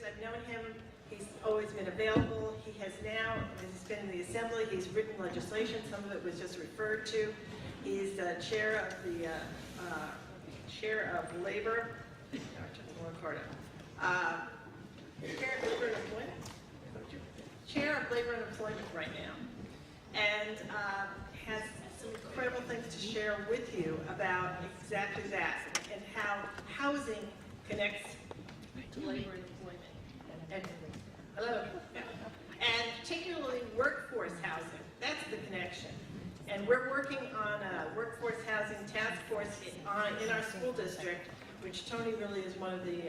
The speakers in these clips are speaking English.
I've known him. He's always been available. He has now, he's been in the Assembly, he's written legislation, some of it was just referred to. He's chair of the chair of labor. No, I took the wrong card out. Chair of labor and employment. Chair of labor and employment right now, and has some incredible things to share with you about exactly that and how housing connects to labor and employment. And hello, and particularly workforce housing. That's the connection. And we're working on a workforce housing task force in our school district, which Tony really is one of the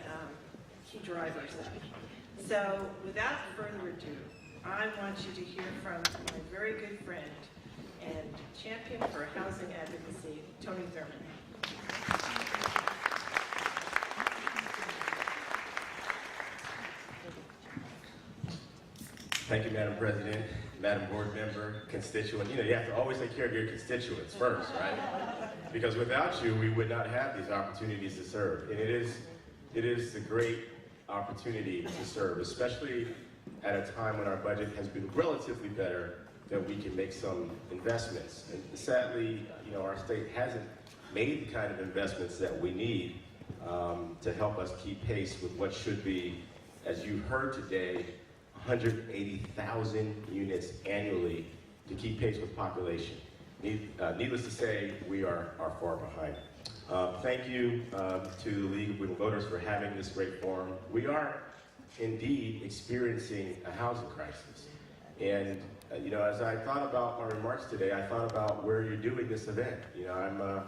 key drivers of. So without further ado, I want you to hear from my very good friend and champion for housing advocacy, Tony Thurman. Thank you, Madam President, Madam Board Member, constituent. You know, you have to always take care of your constituents first, right? Because without you, we would not have these opportunities to serve. And it is a great opportunity to serve, especially at a time when our budget has been relatively better, that we can make some investments. And sadly, you know, our state hasn't made the kind of investments that we need to help us keep pace with what should be, as you heard today, 180,000 units annually to keep pace with population. Needless to say, we are far behind. Thank you to the League of Women Voters for having this great forum. We are indeed experiencing a housing crisis. And you know, as I thought about my remarks today, I thought about where you're doing this event. You know,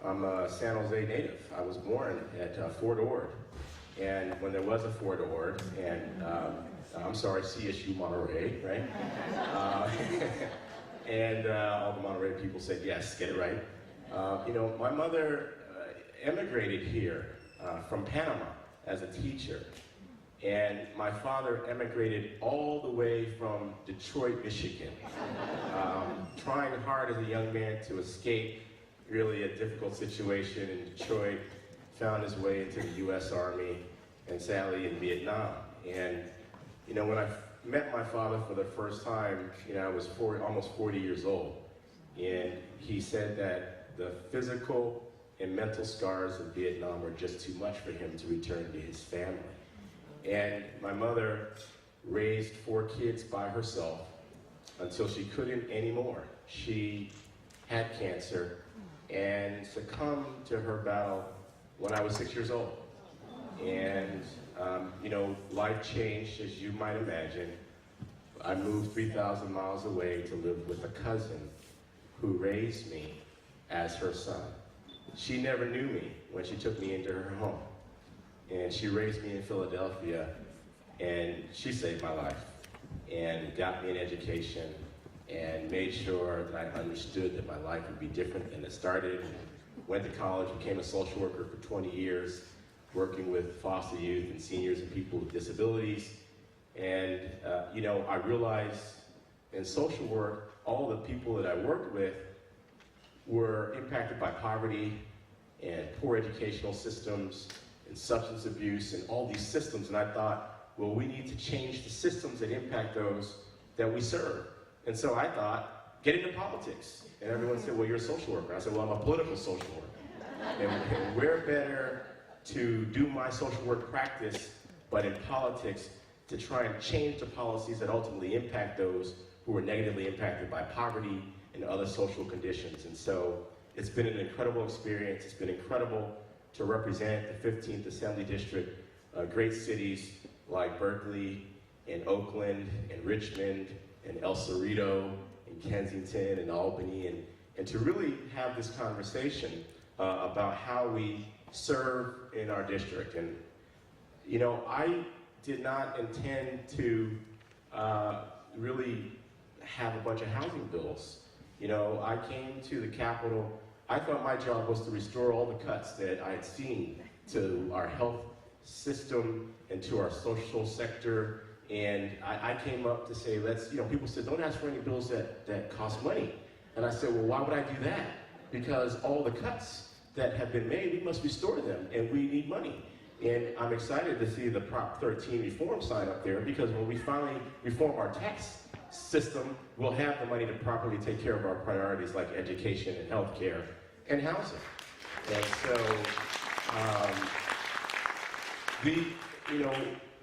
I'm a San Jose native. I was born at Fort Ord. And when there was a Fort Ord, and I'm sorry, CSU Monterey, right? And all the Monterey people said, yes, get it right. You know, my mother emigrated here from Panama as a teacher. And my father emigrated all the way from Detroit, Michigan, trying hard as a young man to escape really a difficult situation in Detroit, found his way into the U.S. Army, and sadly in Vietnam. And you know, when I met my father for the first time, you know, I was almost 40 years old. And he said that the physical and mental scars of Vietnam were just too much for him to return to his family. And my mother raised 4 kids by herself until she couldn't anymore. She had cancer and succumbed to her battle when I was 6 years old. And you know, life changed, as you might imagine. I moved 3,000 miles away to live with a cousin who raised me as her son. She never knew me when she took me into her home. And she raised me in Philadelphia, and she saved my life and got me an education and made sure that I understood that my life would be different than it started. Went to college, became a social worker for 20 years, working with foster youth and seniors and people with disabilities. And you know, I realized in social work, all the people that I worked with were impacted by poverty and poor educational systems and substance abuse and all these systems. And I thought, well, we need to change the systems that impact those that we serve. And so I thought, get into politics. And everyone said, well, you're a social worker. I said, well, I'm a political social worker. And we're better to do my social work practice, but in politics, to try and change the policies that ultimately impact those who are negatively impacted by poverty and other social conditions. And so it's been an incredible experience. It's been incredible to represent the 15th Assembly District, great cities like Berkeley and Oakland and Richmond and El Cerrito and Kensington and Albany, and to really have this conversation about how we serve in our district. And you know, I did not intend to really have a bunch of housing bills. You know, I came to the Capitol, I thought my job was to restore all the cuts that I had seen to our health system and to our social sector. And I came up to say, let's, you know, people said, don't ask for any bills that cost money. And I said, well, why would I do that? Because all the cuts that have been made, we must restore them, and we need money. And I'm excited to see the Prop 13 reform sign up there, because when we finally reform our tax system, we'll have the money to properly take care of our priorities like education and healthcare and housing. And so,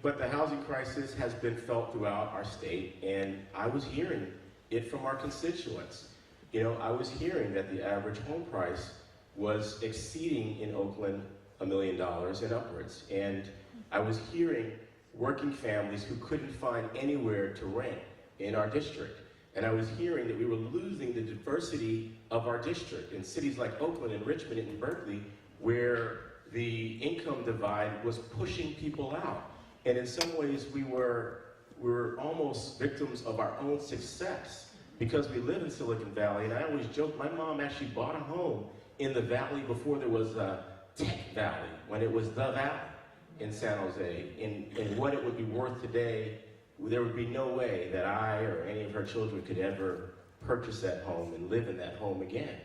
but the housing crisis has been felt throughout our state, and I was hearing it from our constituents. I was hearing that the average home price was exceeding in Oakland $1 million and upwards. And I was hearing working families who couldn't find anywhere to rent in our district. And I was hearing that we were losing the diversity of our district in cities like Oakland and Richmond and Berkeley, where the income divide was pushing people out. And in some ways, we were almost victims of our own success, because we live in Silicon Valley. And I always joke, my mom actually bought a home in the valley before there was a Tech Valley, when it was the Valley in San Jose. And what it would be worth today, there would be no way that I or any of her children could ever purchase that home and live in that home again.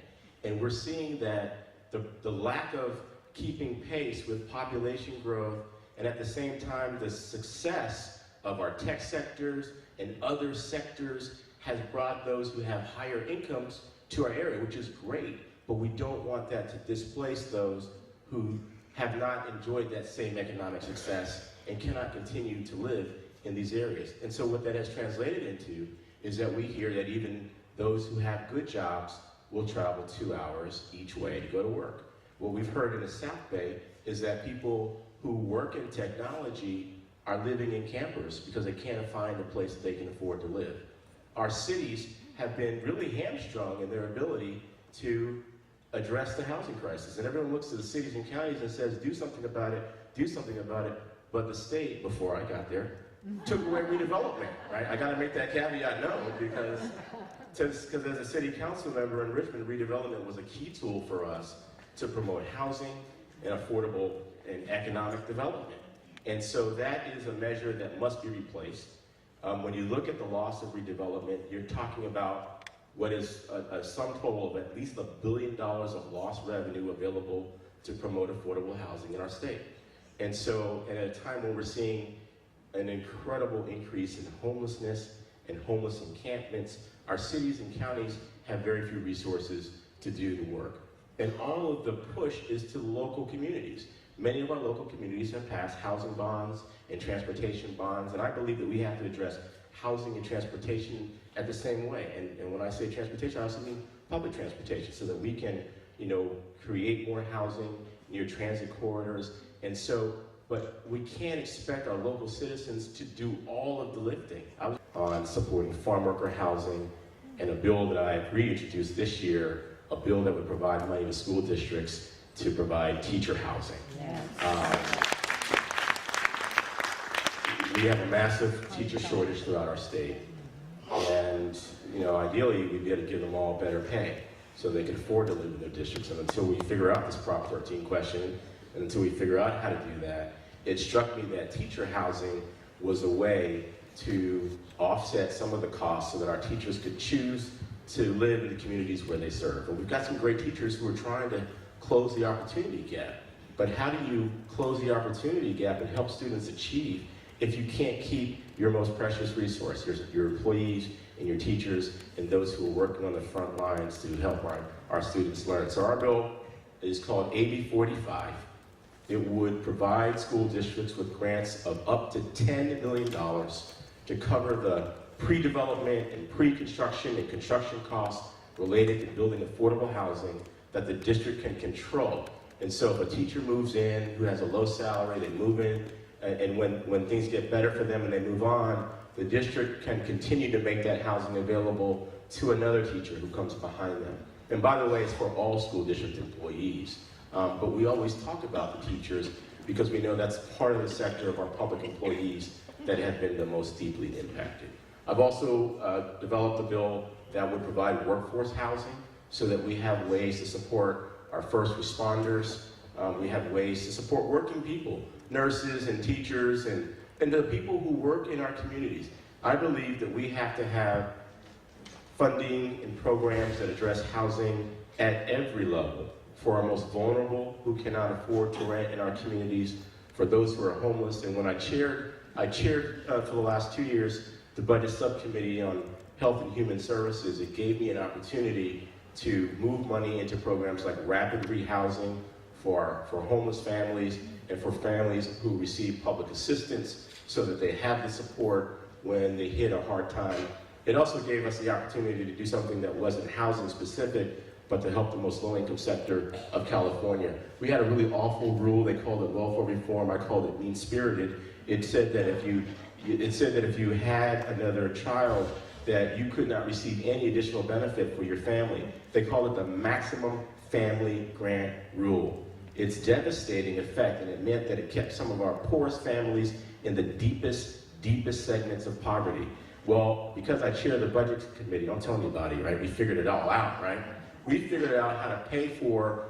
And we're seeing that the lack of keeping pace with population growth, and at the same time the success of our tech sectors and other sectors has brought those who have higher incomes to our area, which is great, but we don't want that to displace those who have not enjoyed that same economic success and cannot continue to live in these areas. And so what that has translated into is that we hear that even those who have good jobs will travel 2 hours each way to go to work. What we've heard in the South Bay is that people who work in technology are living in campers because they can't find a place that they can afford to live. Our cities have been really hamstrung in their ability to address the housing crisis. And everyone looks to the cities and counties and says, do something about it, do something about it. But the state, before I got there, took away redevelopment, right? I gotta make that caveat known, because as a city council member in Richmond, redevelopment was a key tool for us to promote housing and affordable and economic development. And so that is a measure that must be replaced. When you look at the loss of redevelopment, you're talking about what is a sum total of at least $1 billion of lost revenue available to promote affordable housing in our state. And so at a time when we're seeing an incredible increase in homelessness and homeless encampments, our cities and counties have very few resources to do the work. And all of the push is to local communities. Many of our local communities have passed housing bonds and transportation bonds, and I believe that we have to address housing and transportation at the same way. And when I say transportation, I also mean public transportation, so that we can, create more housing near transit corridors. And so, but we can't expect our local citizens to do all of the lifting. I was on supporting farm worker housing, and a bill that I reintroduced this year, a bill that would provide money to school districts to provide teacher housing. Yes. We have a massive teacher shortage throughout our state, and ideally we'd be able to give them all better pay so they can afford to live in their districts. And until we figure out this Prop 13 question, and until we figure out how to do that, it struck me that teacher housing was a way to offset some of the costs so that our teachers could choose to live in the communities where they serve. And we've got some great teachers who are trying to close the opportunity gap. But how do you close the opportunity gap and help students achieve if you can't keep your most precious resource, your employees and your teachers and those who are working on the front lines to help our students learn? So our bill is called AB 45. It would provide school districts with grants of up to $10 million to cover the pre-development and pre-construction and construction costs related to building affordable housing that the district can control. And so if a teacher moves in who has a low salary, they move in, and when things get better for them and they move on, the district can continue to make that housing available to another teacher who comes behind them. And by the way, it's for all school district employees. But we always talk about the teachers because we know that's part of the sector of our public employees that have been the most deeply impacted. I've also developed a bill that would provide workforce housing so that we have ways to support our first responders. We have ways to support working people, nurses and teachers and the people who work in our communities. I believe that we have to have funding and programs that address housing at every level for our most vulnerable who cannot afford to rent in our communities, for those who are homeless. And when I chaired for the last 2 years the Budget Subcommittee on Health and Human Services, it gave me an opportunity to move money into programs like rapid rehousing for homeless families and for families who receive public assistance so that they have the support when they hit a hard time. It also gave us the opportunity to do something that wasn't housing specific, but to help the most low-income sector of California. We had a really awful rule. They called it welfare reform. I called it mean-spirited. It said that if you had another child, that you could not receive any additional benefit for your family. They call it the maximum family grant rule. It's devastating effect, and it meant that it kept some of our poorest families in the deepest segments of poverty. Well, because I chair the Budget Committee, don't tell anybody, right? We figured it all out, right? We figured out how to pay for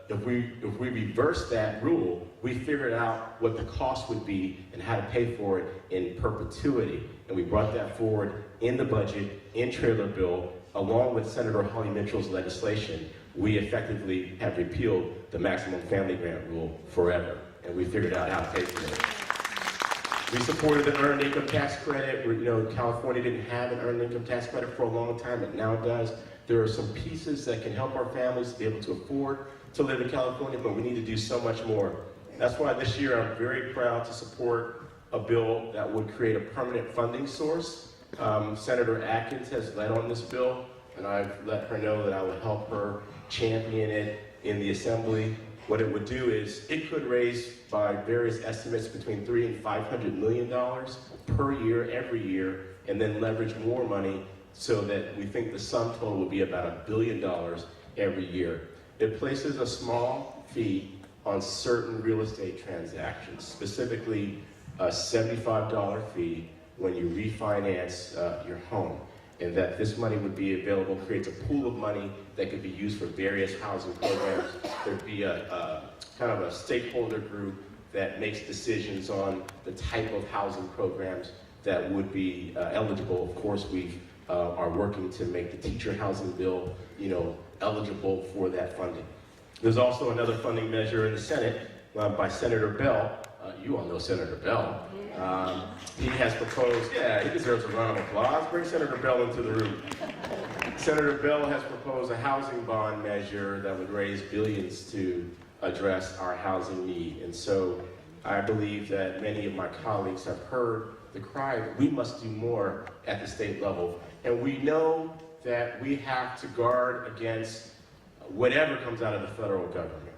if we reverse that rule, we figured out what the cost would be and how to pay for it in perpetuity. And we brought that forward in the budget, in trailer bill, along with Senator Holly Mitchell's legislation. We effectively have repealed the maximum family grant rule forever, and we figured out how to pay for it. We supported the earned income tax credit. California didn't have an earned income tax credit for a long time, but now it does. There are some pieces that can help our families be able to afford to live in California, but we need to do so much more. That's why this year I'm very proud to support a bill that would create a permanent funding source. Senator Atkins has led on this bill, and I've let her know that I will help her champion it in the Assembly. What it would do is it could raise, by various estimates, between $300 and $500 million per year, every year, and then leverage more money so that we think the sum total will be about $1 billion every year. It places a small fee on certain real estate transactions, specifically a $75 fee when you refinance your home, and that this money would be available, creates a pool of money that could be used for various housing programs. There'd be a kind of a stakeholder group that makes decisions on the type of housing programs that would be eligible. Of course, we are working to make the teacher housing bill, eligible for that funding. There's also another funding measure in the Senate by Senator Bell. You all know Senator Bell. He has proposed, he deserves a round of applause. Bring Senator Bell into the room. Senator Bell has proposed a housing bond measure that would raise billions to address our housing need. And so I believe that many of my colleagues have heard the cry that we must do more at the state level. And we know that we have to guard against whatever comes out of the federal government.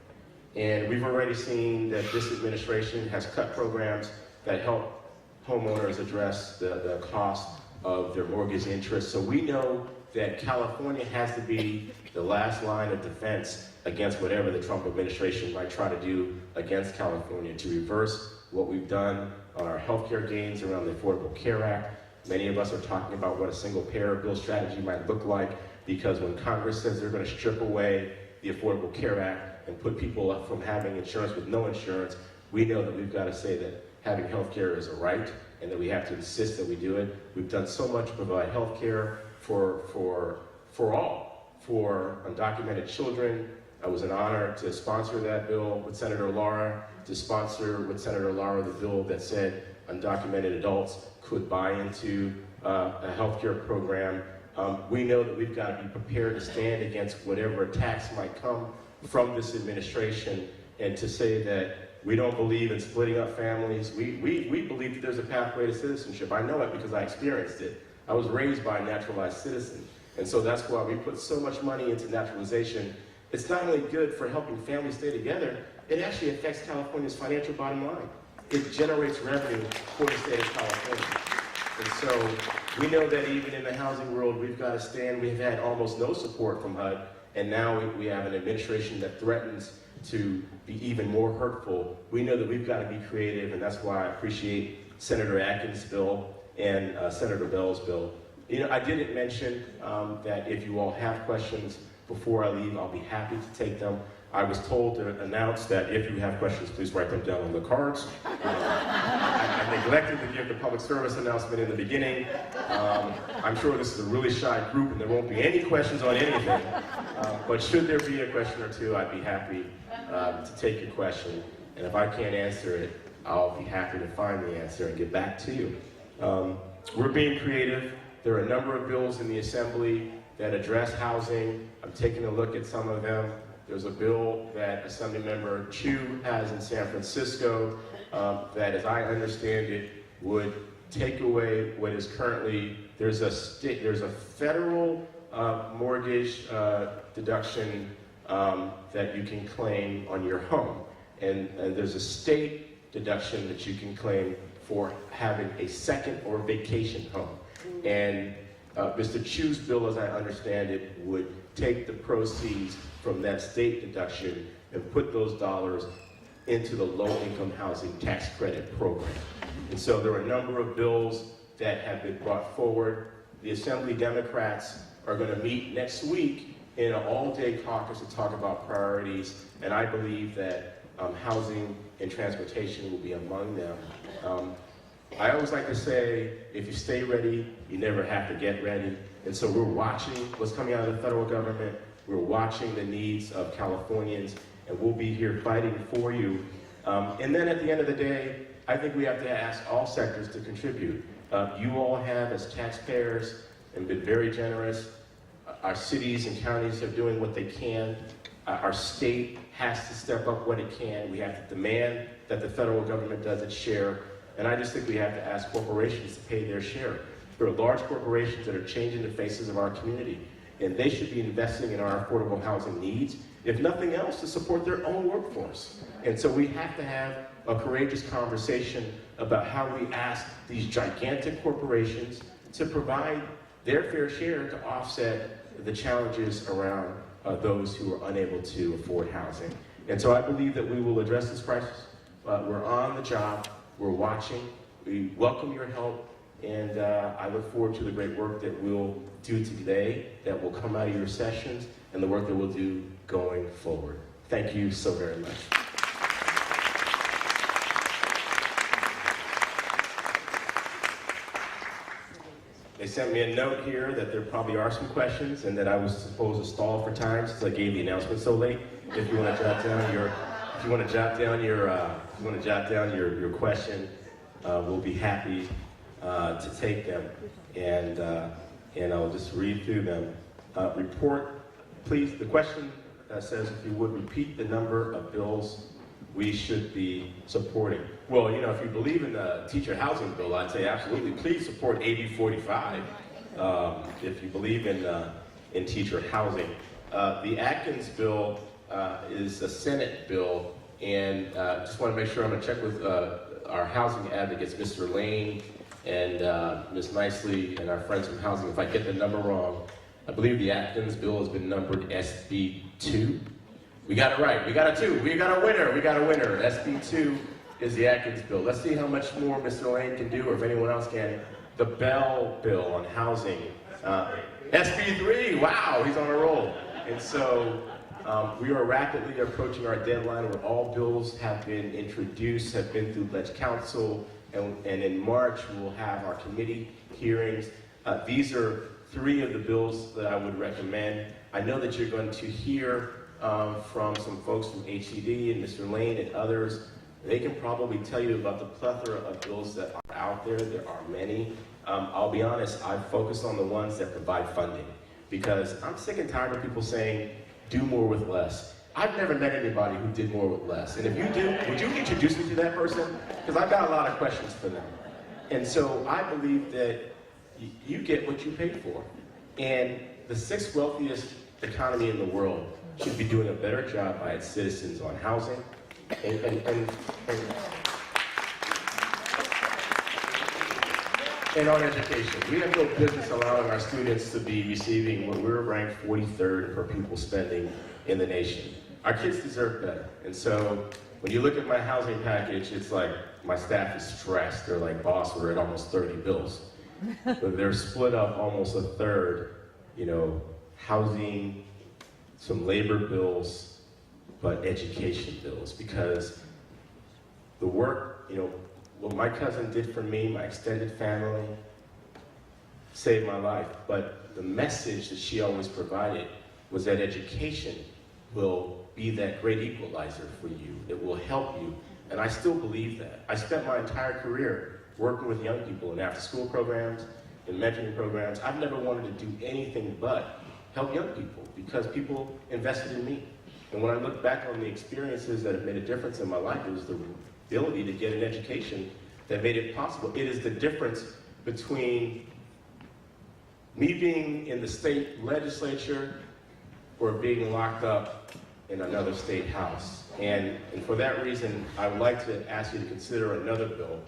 And we've already seen that this administration has cut programs that help homeowners address the cost of their mortgage interest. So we know that California has to be the last line of defense against whatever the Trump administration might try to do against California to reverse what we've done on our healthcare gains around the Affordable Care Act. Many of us are talking about what a single payer bill strategy might look like, because when Congress says they're going to strip away the Affordable Care Act and put people up from having insurance with no insurance, we know that we've got to say that having health care is a right and that we have to insist that we do it. We've done so much to provide health care for all, for undocumented children. It was an honor to sponsor that bill with Senator Lara, to sponsor with Senator Lara the bill that said undocumented adults could buy into a healthcare program. We know that we've got to be prepared to stand against whatever attacks might come from this administration, and to say that we don't believe in splitting up families. We believe that there's a pathway to citizenship. I know it because I experienced it. I was raised by a naturalized citizen, and so that's why we put so much money into naturalization. It's not only good for helping families stay together, it actually affects California's financial bottom line. It generates revenue for the state of California. And so we know that even in the housing world, we've got to stand. We've had almost no support from HUD, and now we have an administration that threatens to be even more hurtful. We know that we've got to be creative, and that's why I appreciate Senator Atkins' bill and Senator Bell's bill. I didn't mention that if you all have questions before I leave, I'll be happy to take them. I was told to announce that if you have questions, please write them down on the cards. I neglected to give the public service announcement in the beginning. I'm sure this is a really shy group and there won't be any questions on anything. But should there be a question or two, I'd be happy to take your question. And if I can't answer it, I'll be happy to find the answer and get back to you. We're being creative. There are a number of bills in the Assembly that address housing. I'm taking a look at some of them. There's a bill that Assemblymember Chu has in San Francisco that, as I understand it, would take away what is currently, there's a federal mortgage deduction that you can claim on your home. And there's a state deduction that you can claim for having a second or vacation home. And Mr. Chu's bill, as I understand it, would take the proceeds from that state deduction and put those dollars into the low-income housing tax credit program. And so there are a number of bills that have been brought forward. The Assembly Democrats are going to meet next week in an all-day caucus to talk about priorities, and I believe that housing and transportation will be among them. I always like to say, if you stay ready, you never have to get ready. And so we're watching what's coming out of the federal government. We're watching the needs of Californians, and we'll be here fighting for you. And then at the end of the day, I think we have to ask all sectors to contribute. You all have, as taxpayers, and been very generous. Our cities and counties are doing what they can. Our state has to step up what it can. We have to demand that the federal government does its share. And I just think we have to ask corporations to pay their share. There are large corporations that are changing the faces of our community, and they should be investing in our affordable housing needs, if nothing else, to support their own workforce. And so we have to have a courageous conversation about how we ask these gigantic corporations to provide their fair share to offset the challenges around those who are unable to afford housing. And so I believe that we will address this crisis. We're on the job. We're watching. We welcome your help, and I look forward to the great work that we'll do today, that will come out of your sessions, and the work that we'll do going forward. Thank you so very much. They sent me a note here that there probably are some questions, and that I was supposed to stall for time since I gave the announcement so late. If you want to jot down your question, we'll be happy to take them, and I'll just read through them. Report, please. The question says, if you would repeat the number of bills we should be supporting. Well, you know, if you believe in the teacher housing bill, I'd say absolutely, please support AB 45. If you believe in teacher housing. The Atkins bill is a Senate bill, and just want to make sure I'm going to check with our housing advocates, Mr. Lane and Ms. Nicely, and our friends from housing. If I get the number wrong, I believe the Atkins bill has been numbered SB 2. We got it right. We got a 2. We got a winner. We got a winner. SB 2 is the Atkins bill. Let's see how much more Mr. Lane can do, or if anyone else can. The Bell bill on housing. SB 3. Wow, he's on a roll. And so we are rapidly approaching our deadline where all bills have been introduced, have been through Ledge Council, and in March we'll have our committee hearings. These are 3 of the bills that I would recommend. I know that you're going to hear from some folks from HED and Mr. Lane and others. They can probably tell you about the plethora of bills that are out there. There are many. I'll be honest, I focus on the ones that provide funding, because I'm sick and tired of people saying, do more with less. I've never met anybody who did more with less. And if you do, would you introduce me to that person? Because I've got a lot of questions for them. And so I believe that you get what you pay for. And the 6th wealthiest economy in the world should be doing a better job by its citizens on housing and on education. We have no business allowing our students to be receiving what we're ranked 43rd per pupil spending in the nation. Our kids deserve better. And so when you look at my housing package, it's like my staff is stressed. They're like, boss, we're at almost 30 bills. But they're split up almost a third, you know, housing, some labor bills, but education bills, because the work, you know, what my cousin did for me, my extended family, saved my life. But the message that she always provided was that education will be that great equalizer for you. It will help you. And I still believe that. I spent my entire career working with young people in after-school programs, in mentoring programs. I've never wanted to do anything but help young people because people invested in me. And when I look back on the experiences that have made a difference in my life, it was the ability to get an education that made it possible. It is the difference between me being in the state legislature or being locked up in another state house. And for that reason, I would like to ask you to consider another bill.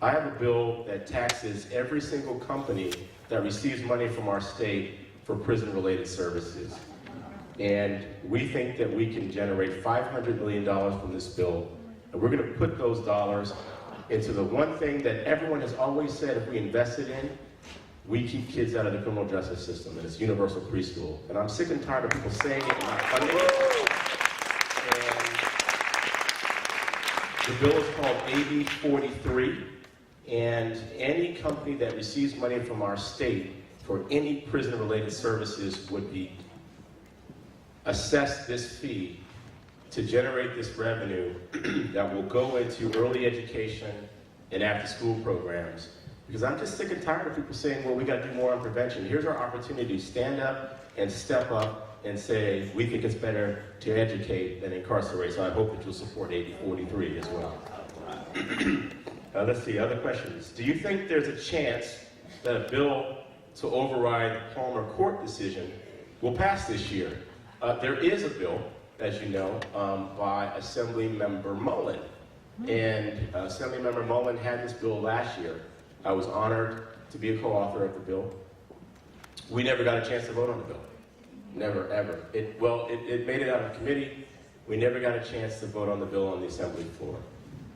I have a bill that taxes every single company that receives money from our state for prison-related services. And we think that we can generate $500 million from this bill, and we're gonna put those dollars into the one thing that everyone has always said if we invested in, we keep kids out of the criminal justice system, and it's universal preschool. And I'm sick and tired of people saying it and not funding it. And the bill is called AB 43, and any company that receives money from our state for any prison-related services would be assessed this fee to generate this revenue that will go into early education and after-school programs. Because I'm just sick and tired of people saying, well, we got to do more on prevention. Here's our opportunity to stand up and step up and say, we think it's better to educate than incarcerate. So I hope that you'll support AB 43 as well. Let's see, other questions. Do you think there's a chance that a bill to override the Palmer Court decision will pass this year? There is a bill, as you know, by Assemblymember Mullen. And Assemblymember Mullen had this bill last year. I was honored to be a co-author of the bill. We never got a chance to vote on the bill. Never, ever. It made it out of committee. We never got a chance to vote on the bill on the Assembly floor.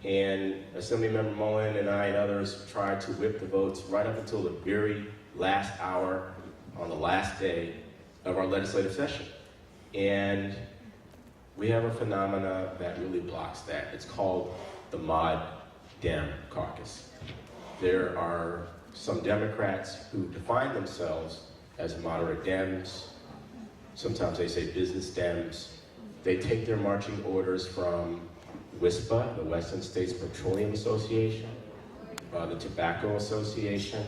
And Assemblymember Mullen and I and others tried to whip the votes right up until the very last hour on the last day of our legislative session. And we have a phenomena that really blocks that. It's called the Mod Dem Caucus. There are some Democrats who define themselves as moderate Dems. Sometimes they say business Dems. They take their marching orders from WISPA, the Western States Petroleum Association, by the Tobacco Association,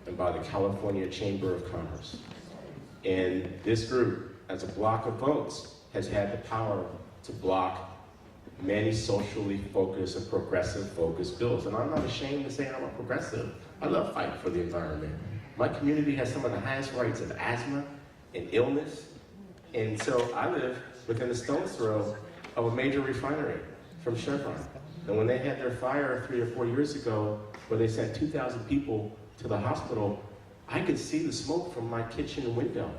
and by the California Chamber of Commerce. And this group, as a block of votes, has had the power to block many socially focused and progressive focused bills. And I'm not ashamed to say I'm a progressive. I love fighting for the environment. My community has some of the highest rates of asthma and illness. And so I live within a stone's throw of a major refinery from Chevron. And when they had their fire 3 or 4 years ago, where they sent 2,000 people to the hospital, I could see the smoke from my kitchen window.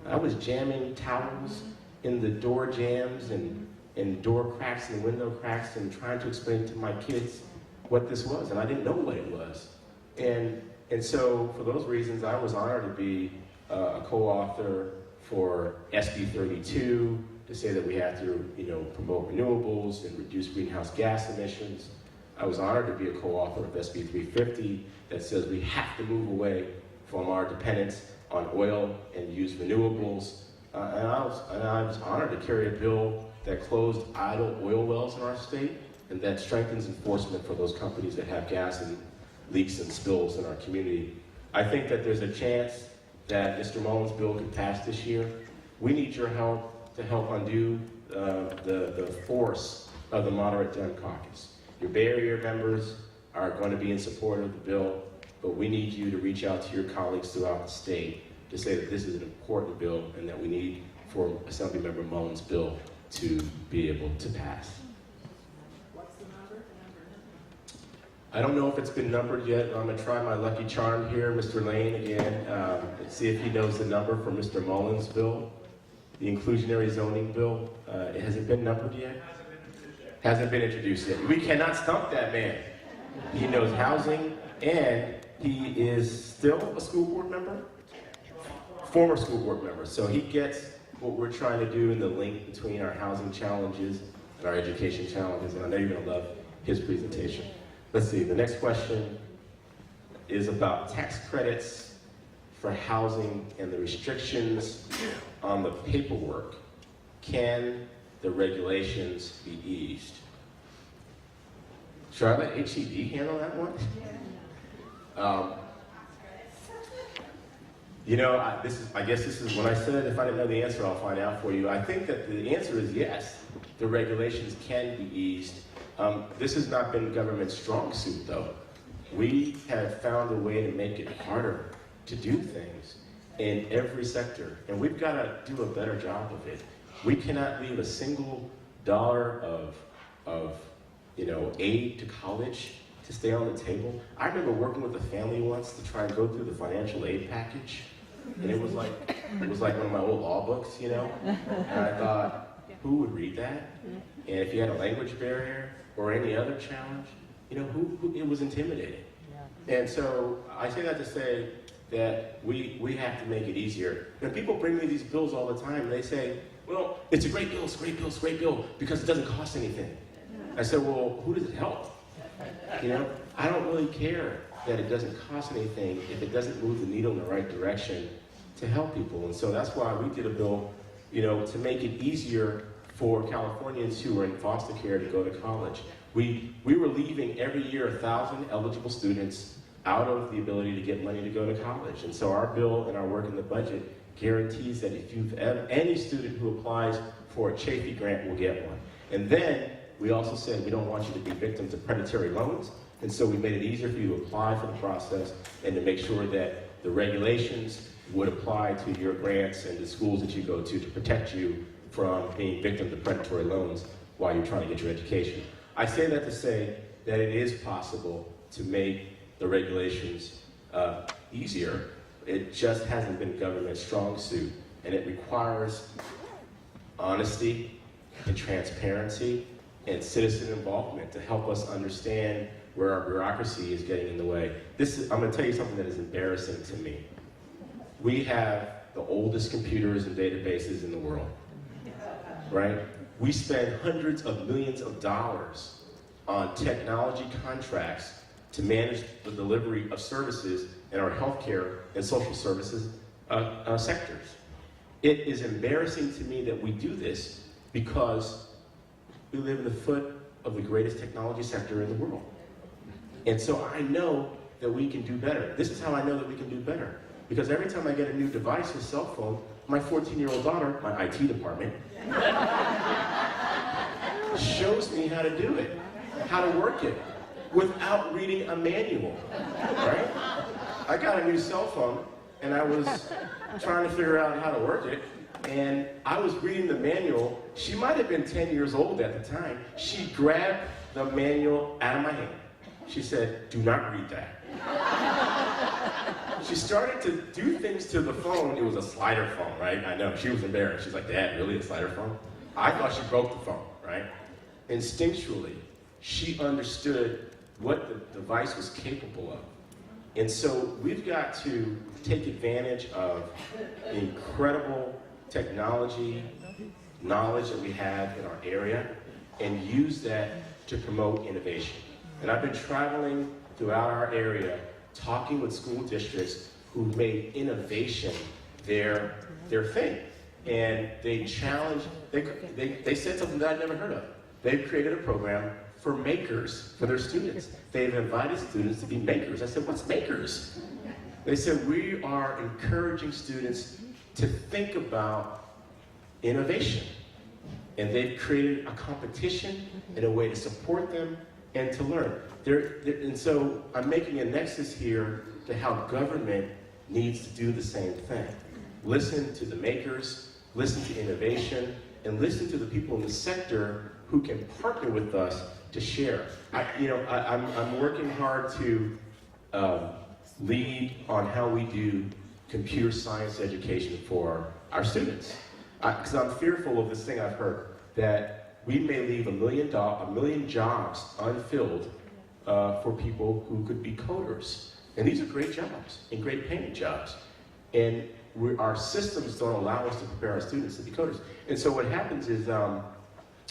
I was jamming towels in the door jambs and door cracks and window cracks and trying to explain to my kids what this was, and I didn't know what it was. And so for those reasons, I was honored to be a co-author for SB 32, to say that we have to promote renewables and reduce greenhouse gas emissions. I was honored to be a co-author of SB 350 that says we have to move away from our dependence on oil and use renewables. And I was honored to carry a bill that closed idle oil wells in our state and that strengthens enforcement for those companies that have gas and leaks and spills in our community. I think that there's a chance that Mr. Mullen's bill could pass this year. We need your help to help undo the force of the Moderate Dem Caucus. Your Bay Area members are going to be in support of the bill, but we need you to reach out to your colleagues throughout the state to say that this is an important bill and that we need for Assemblymember Mullen's bill to be able to pass. What's the number? I don't know if it's been numbered yet. I'm going to try my lucky charm here, Mr. Lane again, and see if he knows the number for Mr. Mullen's bill, the inclusionary zoning bill. Has it been numbered yet? Hasn't been introduced yet. We cannot stump that man. He knows housing, and he is still a school board member? Former school board member. So he gets what we're trying to do in the link between our housing challenges and our education challenges, and I know you're going to love his presentation. Let's see, the next question is about tax credits for housing and the restrictions on the paperwork. Can the regulations be eased. Should I let HED handle that one? You know, I guess this is when I said if I didn't know the answer, I'll find out for you. I think that the answer is yes. The regulations can be eased. This has not been government's strong suit, though. We have found a way to make it harder to do things in every sector, and we've got to do a better job of it. We cannot leave a single dollar of aid to college to stay on the table. I remember working with a family once to try and go through the financial aid package, and it was like one of my old law books, you know. And I thought, who would read that? And if you had a language barrier or any other challenge, you know, who it was intimidating. And so I say that to say that we have to make it easier. And people bring me these bills all the time, and they say, well, it's a great bill, it's a great bill, it's a great bill, because it doesn't cost anything. I said, well, who does it help? You know, I don't really care that it doesn't cost anything if it doesn't move the needle in the right direction to help people. And so that's why we did a bill, you know, to make it easier for Californians who are in foster care to go to college. We were leaving every year 1,000 eligible students out of the ability to get money to go to college. And so our bill and our work in the budget guarantees that if you've any student who applies for a Chafee grant will get one. And then we also said we don't want you to be victims of predatory loans, and so we made it easier for you to apply for the process and to make sure that the regulations would apply to your grants and the schools that you go to protect you from being victims of predatory loans while you're trying to get your education. I say that to say that it is possible to make the regulations easier. It just hasn't been government's strong suit, and it requires honesty and transparency and citizen involvement to help us understand where our bureaucracy is getting in the way. I'm going to tell you something that is embarrassing to me. We have the oldest computers and databases in the world, right? We spend hundreds of millions of dollars on technology contracts to manage the delivery of services in our healthcare and social services sectors. It is embarrassing to me that we do this because we live in the foot of the greatest technology sector in the world. And so I know that we can do better. This is how I know that we can do better. Because every time I get a new device, a cell phone, my 14-year-old daughter, my IT department, shows me how to do it, how to work it, without reading a manual, right? I got a new cell phone, and I was trying to figure out how to work it, and I was reading the manual. She might have been 10 years old at the time. She grabbed the manual out of my hand. She said, "Do not read that." She started to do things to the phone. It was a slider phone, right? I know, she was embarrassed. She's like, "Dad, really, a slider phone?" I thought she broke the phone, right? Instinctually, she understood what the device was capable of. And so we've got to take advantage of the incredible technology, knowledge that we have in our area, and use that to promote innovation. And I've been traveling throughout our area, talking with school districts who've made innovation their thing. And they challenged, they said something that I'd never heard of. They've created a program for makers, for their students. They've invited students to be makers. I said, "What's makers?" They said, "We are encouraging students to think about innovation." And they've created a competition and a way to support them and to learn. And so I'm making a nexus here to how government needs to do the same thing. Listen to the makers, listen to innovation, and listen to the people in the sector who can partner with us to share. I'm working hard to lead on how we do computer science education for our students. Because I'm fearful of this thing I've heard, that we may leave a million jobs unfilled for people who could be coders. And these are great jobs and great paying jobs. And our systems don't allow us to prepare our students to be coders. And so what happens is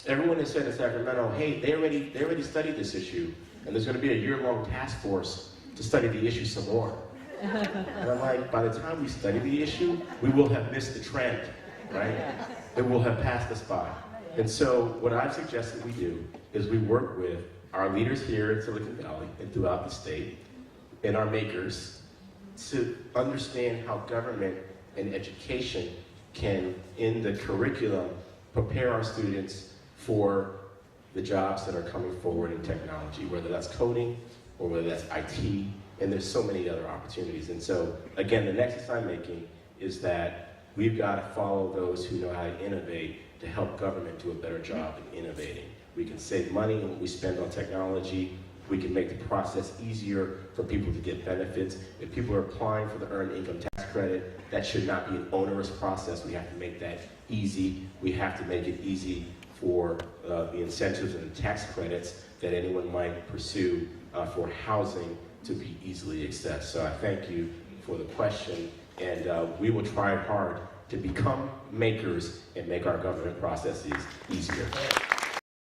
everyone has said in Sacramento, "Hey, they already studied this issue, and there's going to be a year-long task force to study the issue some more." And I'm like, by the time we study the issue, we will have missed the trend, right? It will have passed us by. And so what I've suggested we do is we work with our leaders here in Silicon Valley and throughout the state and our makers to understand how government and education can, in the curriculum, prepare our students for the jobs that are coming forward in technology, whether that's coding or whether that's IT, and there's so many other opportunities. And so, again, the nexus I'm making is that we've got to follow those who know how to innovate to help government do a better job in innovating. We can save money in what we spend on technology. We can make the process easier for people to get benefits. If people are applying for the Earned Income Tax Credit, that should not be an onerous process. We have to make that easy. We have to make it easy for the incentives and the tax credits that anyone might pursue for housing to be easily accessed. So I thank you for the question, and we will try hard to become makers and make our government processes easier.